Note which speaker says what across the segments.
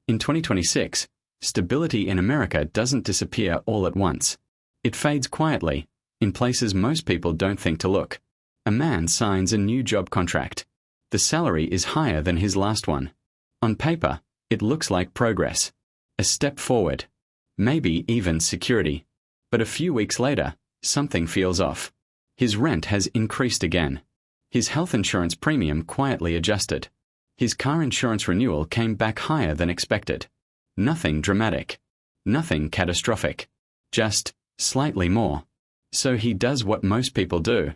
Speaker 1: In 2026, stability in America doesn't disappear all at once. It fades quietly, in places most people don't think to look. A man signs a new job contract. The salary is higher than his last one. On paper, it looks like progress. A step forward. Maybe even security. But a few weeks later, something feels off. His rent has increased again. His health insurance premium quietly adjusted. His car insurance renewal came back higher than expected. Nothing dramatic. Nothing catastrophic. Just slightly more. So he does what most people do.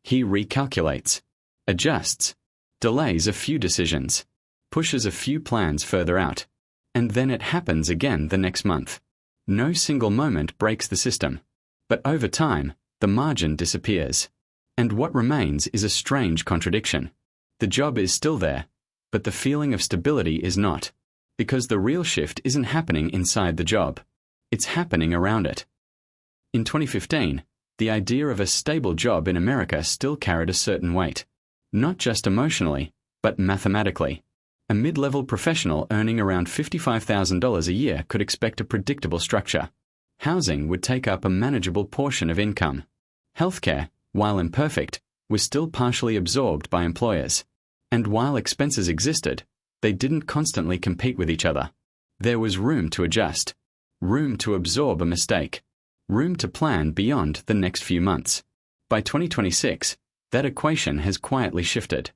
Speaker 1: He recalculates. Adjusts. Delays a few decisions. Pushes a few plans further out. And then it happens again the next month. No single moment breaks the system. But over time, the margin disappears. And what remains is a strange contradiction. The job is still there, but the feeling of stability is not. Because the real shift isn't happening inside the job. It's happening around it. In 2015, the idea of a stable job in America still carried a certain weight. Not just emotionally, but mathematically. A mid-level professional earning around $55,000 a year could expect a predictable structure. Housing would take up a manageable portion of income. Healthcare, while imperfect, was still partially absorbed by employers. And while expenses existed, they didn't constantly compete with each other. There was room to adjust. Room to absorb a mistake. Room to plan beyond the next few months. By 2026, that equation has quietly shifted.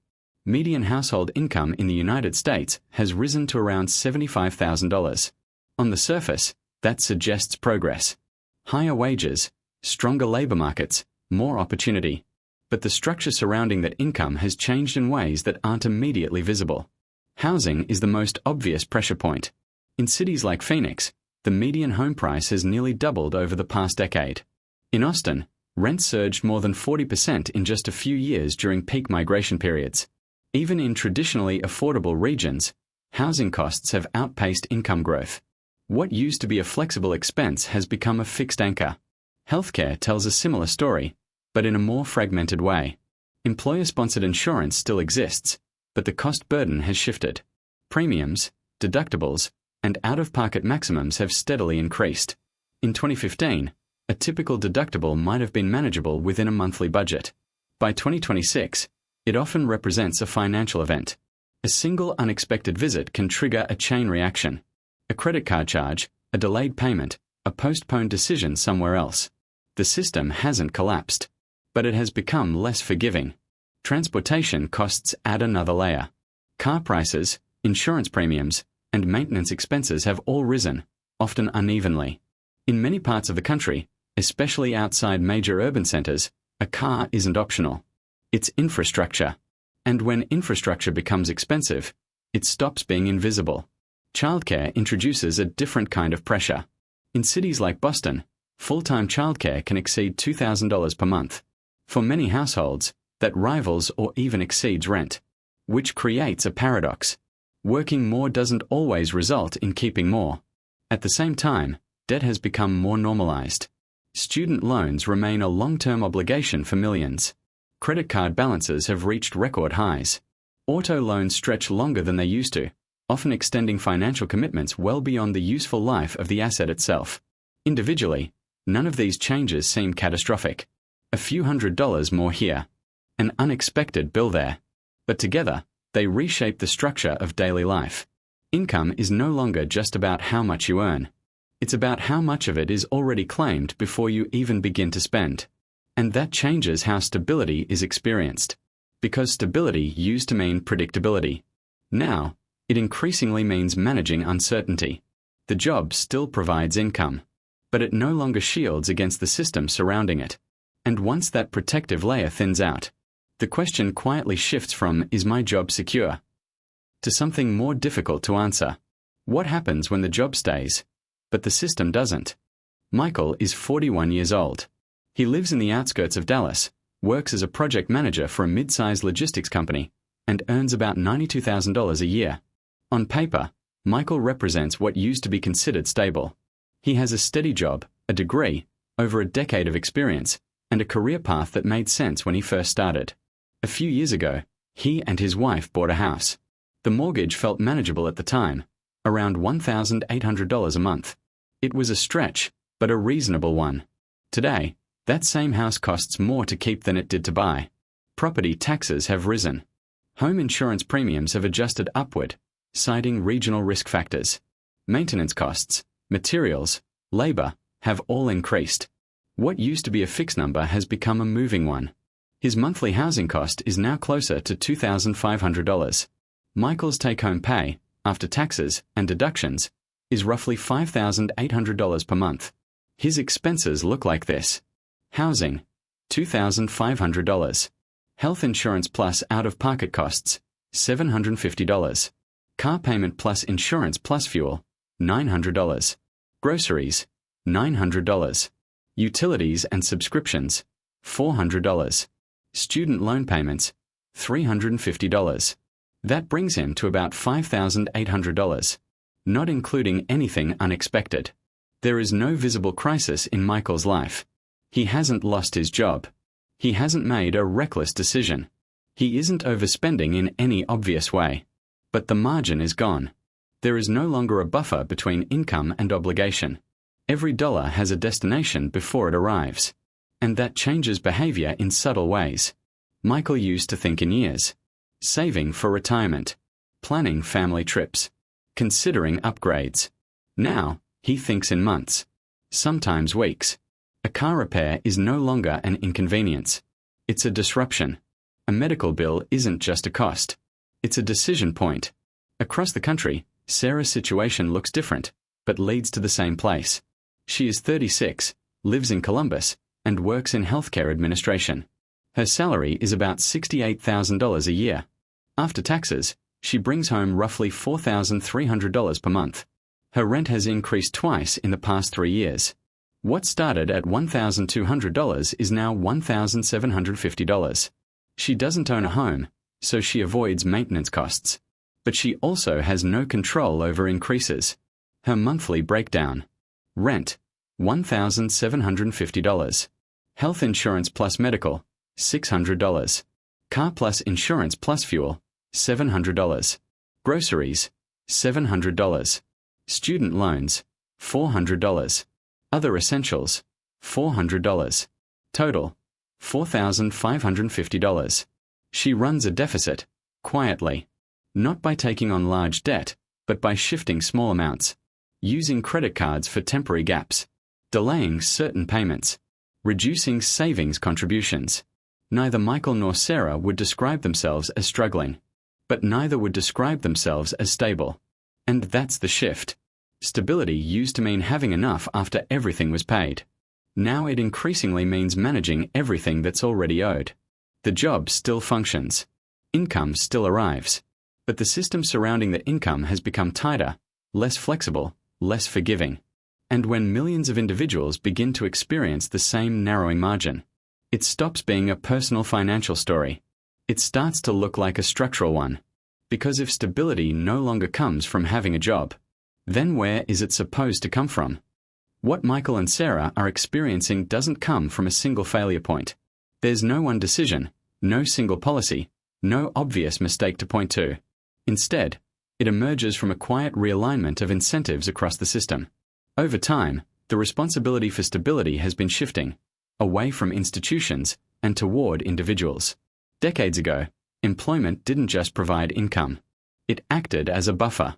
Speaker 1: Median household income in the United States has risen to around $75,000. On the surface, that suggests progress. Higher wages, stronger labor markets, more opportunity. But the structure surrounding that income has changed in ways that aren't immediately visible. Housing is the most obvious pressure point. In cities like Phoenix, the median home price has nearly doubled over the past decade. In Austin, rents surged more than 40% in just a few years during peak migration periods. Even in traditionally affordable regions, housing costs have outpaced income growth. What used to be a flexible expense has become a fixed anchor. Healthcare tells a similar story, but in a more fragmented way. Employer-sponsored insurance still exists, but the cost burden has shifted. Premiums, deductibles, and out-of-pocket maximums have steadily increased. In 2015, a typical deductible might have been manageable within a monthly budget. By 2026, it often represents a financial event. A single unexpected visit can trigger a chain reaction. A credit card charge, a delayed payment, a postponed decision somewhere else. The system hasn't collapsed, but it has become less forgiving. Transportation costs add another layer. Car prices, insurance premiums, and maintenance expenses have all risen, often unevenly. In many parts of the country, especially outside major urban centers, a car isn't optional. It's infrastructure. And when infrastructure becomes expensive, it stops being invisible. Childcare introduces a different kind of pressure. In cities like Boston, full-time childcare can exceed $2,000 per month. For many households, that rivals or even exceeds rent, which creates a paradox. Working more doesn't always result in keeping more. At the same time, debt has become more normalized. Student loans remain a long-term obligation for millions. Credit card balances have reached record highs. Auto loans stretch longer than they used to, often extending financial commitments well beyond the useful life of the asset itself. Individually, none of these changes seem catastrophic. A few $100s more here. An unexpected bill there. But together, they reshape the structure of daily life. Income is no longer just about how much you earn. It's about how much of it is already claimed before you even begin to spend. And that changes how stability is experienced. Because stability used to mean predictability. Now, it increasingly means managing uncertainty. The job still provides income, but it no longer shields against the system surrounding it. And once that protective layer thins out, the question quietly shifts from, is my job secure? To something more difficult to answer. What happens when the job stays, but the system doesn't? Michael is 41 years old. He lives in the outskirts of Dallas, works as a project manager for a mid-sized logistics company, and earns about $92,000 a year. On paper, Michael represents what used to be considered stable. He has a steady job, a degree, over a decade of experience, and a career path that made sense when he first started. A few years ago, he and his wife bought a house. The mortgage felt manageable at the time, around $1,800 a month. It was a stretch, but a reasonable one. Today, that same house costs more to keep than it did to buy. Property taxes have risen. Home insurance premiums have adjusted upward, citing regional risk factors. Maintenance costs, materials, labor have all increased. What used to be a fixed number has become a moving one. His monthly housing cost is now closer to $2,500. Michael's take-home pay, after taxes and deductions, is roughly $5,800 per month. His expenses look like this. Housing, $2,500. Health insurance plus out-of-pocket costs, $750. Car payment plus insurance plus fuel, $900. Groceries, $900. Utilities and subscriptions, $400. Student loan payments, $350. That brings him to about $5,800, not including anything unexpected. There is no visible crisis in Michael's life. He hasn't lost his job. He hasn't made a reckless decision. He isn't overspending in any obvious way. But the margin is gone. There is no longer a buffer between income and obligation. Every dollar has a destination before it arrives. And that changes behavior in subtle ways. Michael used to think in years. Saving for retirement. Planning family trips. Considering upgrades. Now, he thinks in months. Sometimes weeks. A car repair is no longer an inconvenience. It's a disruption. A medical bill isn't just a cost. It's a decision point. Across the country, Sarah's situation looks different, but leads to the same place. She is 36, lives in Columbus, and works in healthcare administration. Her salary is about $68,000 a year. After taxes, she brings home roughly $4,300 per month. Her rent has increased twice in the past 3 years. What started at $1,200 is now $1,750. She doesn't own a home, so she avoids maintenance costs. But she also has no control over increases. Her monthly breakdown. Rent, $1,750. Health insurance plus medical, $600. Car plus insurance plus fuel, $700. Groceries, $700. Student loans, $400. Other essentials, $400. Total, $4,550. She runs a deficit, quietly. Not by taking on large debt, but by shifting small amounts. Using credit cards for temporary gaps. Delaying certain payments. Reducing savings contributions. Neither Michael nor Sarah would describe themselves as struggling. But neither would describe themselves as stable. And that's the shift. Stability used to mean having enough after everything was paid. Now it increasingly means managing everything that's already owed. The job still functions. Income still arrives. But the system surrounding the income has become tighter, less flexible, less forgiving. And when millions of individuals begin to experience the same narrowing margin, it stops being a personal financial story. It starts to look like a structural one. Because if stability no longer comes from having a job, then where is it supposed to come from? What Michael and Sarah are experiencing doesn't come from a single failure point. There's no one decision, no single policy, no obvious mistake to point to. Instead, it emerges from a quiet realignment of incentives across the system. Over time, the responsibility for stability has been shifting, away from institutions and toward individuals. Decades ago, employment didn't just provide income. It acted as a buffer.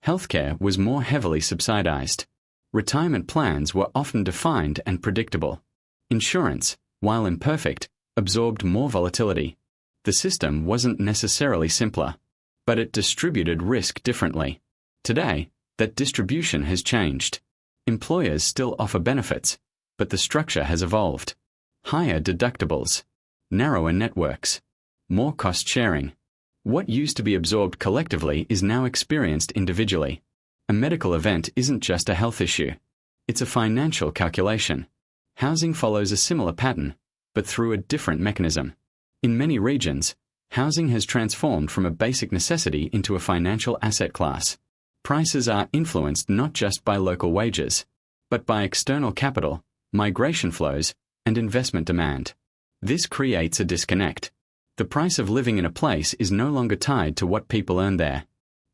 Speaker 1: Healthcare was more heavily subsidized. Retirement plans were often defined and predictable. Insurance, while imperfect, absorbed more volatility. The system wasn't necessarily simpler, but it distributed risk differently. Today, that distribution has changed. Employers still offer benefits, but the structure has evolved. Higher deductibles, narrower networks, more cost sharing. What used to be absorbed collectively is now experienced individually. A medical event isn't just a health issue. It's a financial calculation. Housing follows a similar pattern, but through a different mechanism. In many regions, housing has transformed from a basic necessity into a financial asset class. Prices are influenced not just by local wages, but by external capital, migration flows, and investment demand. This creates a disconnect. The price of living in a place is no longer tied to what people earn there.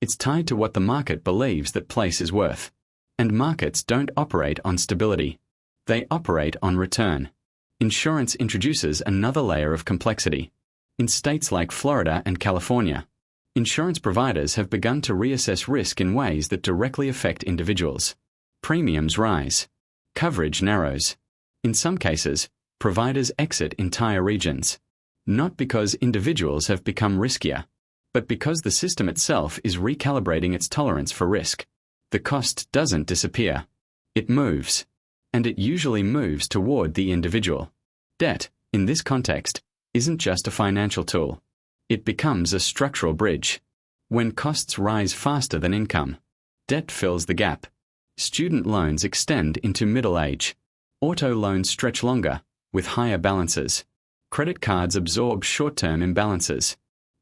Speaker 1: It's tied to what the market believes that place is worth. And markets don't operate on stability. They operate on return. Insurance introduces another layer of complexity. In states like Florida and California, insurance providers have begun to reassess risk in ways that directly affect individuals. Premiums rise. Coverage narrows. In some cases, providers exit entire regions. Not because individuals have become riskier, but because the system itself is recalibrating its tolerance for risk. The cost doesn't disappear. It moves. And it usually moves toward the individual. Debt, in this context, isn't just a financial tool. It becomes a structural bridge. When costs rise faster than income, debt fills the gap. Student loans extend into middle age. Auto loans stretch longer, with higher balances. Credit cards absorb short-term imbalances.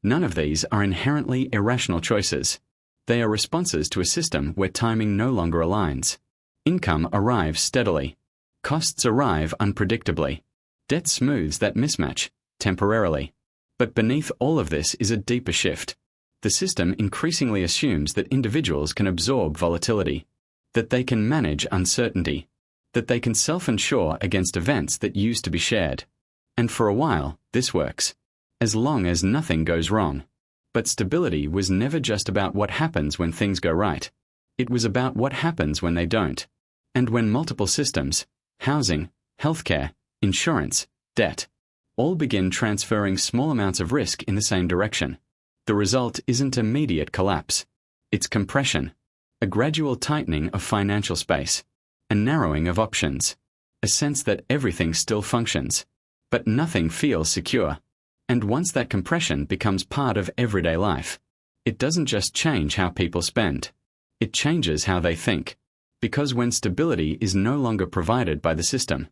Speaker 1: None of these are inherently irrational choices. They are responses to a system where timing no longer aligns. Income arrives steadily. Costs arrive unpredictably. Debt smooths that mismatch, temporarily. But beneath all of this is a deeper shift. The system increasingly assumes that individuals can absorb volatility, that they can manage uncertainty, that they can self-insure against events that used to be shared. And for a while, this works, as long as nothing goes wrong. But stability was never just about what happens when things go right. It was about what happens when they don't. And when multiple systems, housing, healthcare, insurance, debt, all begin transferring small amounts of risk in the same direction, the result isn't immediate collapse. It's compression, a gradual tightening of financial space, a narrowing of options, a sense that everything still functions, but nothing feels secure. And once that compression becomes part of everyday life, it doesn't just change how people spend. It changes how they think. Because when stability is no longer provided by the system,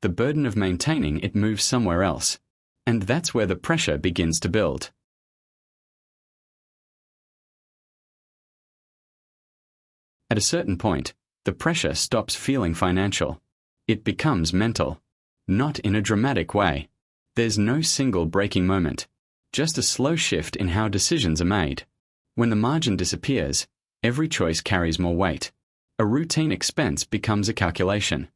Speaker 1: the burden of maintaining it moves somewhere else. And that's where the pressure begins to build. At a certain point, the pressure stops feeling financial. It becomes mental. Not in a dramatic way. There's no single breaking moment. Just a slow shift in how decisions are made. When the margin disappears, every choice carries more weight. A routine expense becomes a calculation.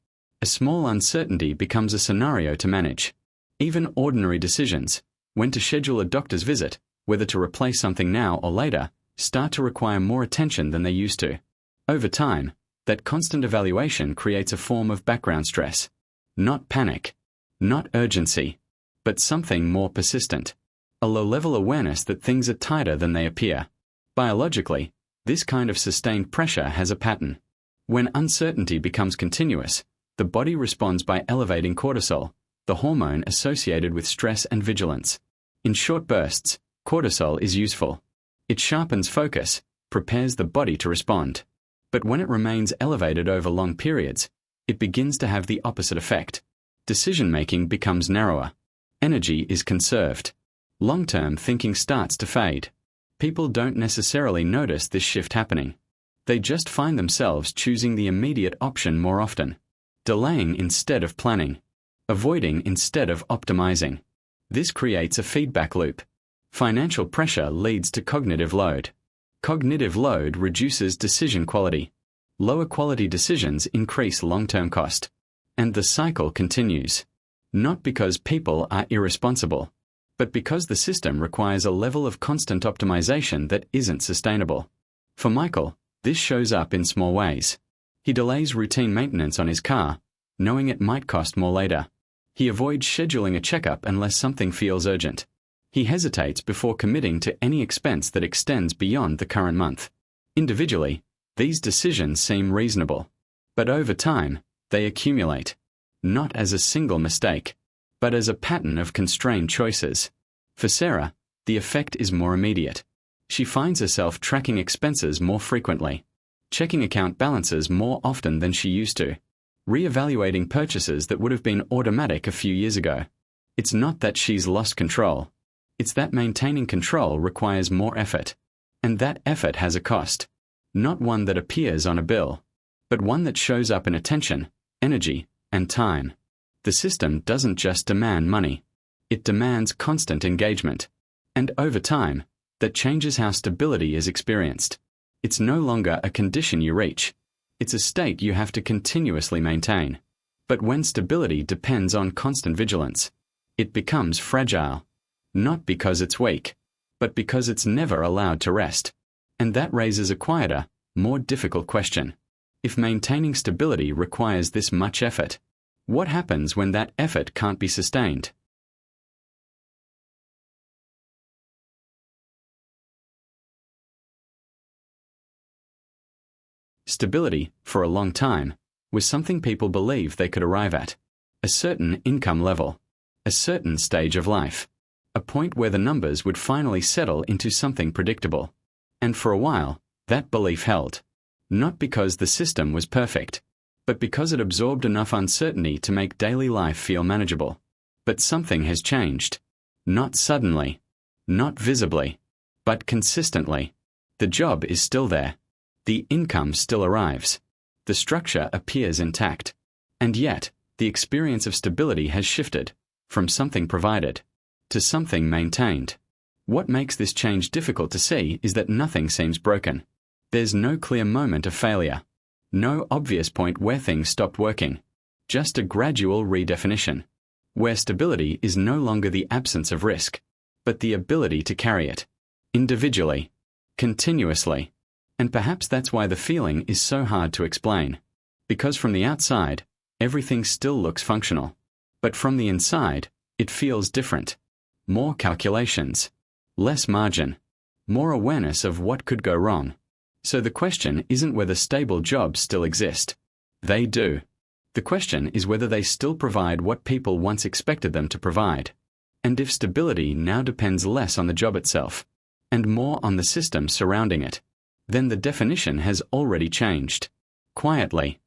Speaker 1: A small uncertainty becomes a scenario to manage. Even ordinary decisions, when to schedule a doctor's visit, whether to replace something now or later, start to require more attention than they used to. Over time, that constant evaluation creates a form of background stress. Not panic, not urgency, but something more persistent. A low-level awareness that things are tighter than they appear. Biologically, this kind of sustained pressure has a pattern. When uncertainty becomes continuous, the body responds by elevating cortisol, the hormone associated with stress and vigilance. In short bursts, cortisol is useful. It sharpens focus, prepares the body to respond. But when it remains elevated over long periods, it begins to have the opposite effect. Decision-making becomes narrower. Energy is conserved. Long-term thinking starts to fade. People don't necessarily notice this shift happening. They just find themselves choosing the immediate option more often. Delaying instead of planning. Avoiding instead of optimizing. This creates a feedback loop. Financial pressure leads to cognitive load. Cognitive load reduces decision quality. Lower quality decisions increase long-term cost. And the cycle continues. Not because people are irresponsible, but because the system requires a level of constant optimization that isn't sustainable. For Michael, this shows up in small ways. He delays routine maintenance on his car, knowing it might cost more later. He avoids scheduling a checkup unless something feels urgent. He hesitates before committing to any expense that extends beyond the current month. Individually, these decisions seem reasonable. But over time, they accumulate. Not as a single mistake, but as a pattern of constrained choices. For Sarah, the effect is more immediate. She finds herself tracking expenses more frequently, checking account balances more often than she used to, re-evaluating purchases that would have been automatic a few years ago. It's not that she's lost control. It's that maintaining control requires more effort. And that effort has a cost. Not one that appears on a bill, but one that shows up in attention, energy, and time. The system doesn't just demand money. It demands constant engagement. And over time, that changes how stability is experienced. It's no longer a condition you reach. It's a state you have to continuously maintain. But when stability depends on constant vigilance, it becomes fragile, not because it's weak, but because it's never allowed to rest. And that raises a quieter, more difficult question. If maintaining stability requires this much effort, what happens when that effort can't be sustained? Stability, for a long time, was something people believed they could arrive at. A certain income level, a certain stage of life, a point where the numbers would finally settle into something predictable. And for a while, that belief held. Not because the system was perfect, but because it absorbed enough uncertainty to make daily life feel manageable. But something has changed. Not suddenly, not visibly, but consistently. The job is still there. The income still arrives. The structure appears intact. And yet, the experience of stability has shifted from something provided to something maintained. What makes this change difficult to see is that nothing seems broken. There's no clear moment of failure, no obvious point where things stopped working, just a gradual redefinition, where stability is no longer the absence of risk, but the ability to carry it, individually, continuously. And perhaps that's why the feeling is so hard to explain. Because from the outside, everything still looks functional. But from the inside, it feels different. More calculations, less margin, more awareness of what could go wrong. So the question isn't whether stable jobs still exist. They do. The question is whether they still provide what people once expected them to provide. And if stability now depends less on the job itself, and more on the system surrounding it, then the definition has already changed. Quietly,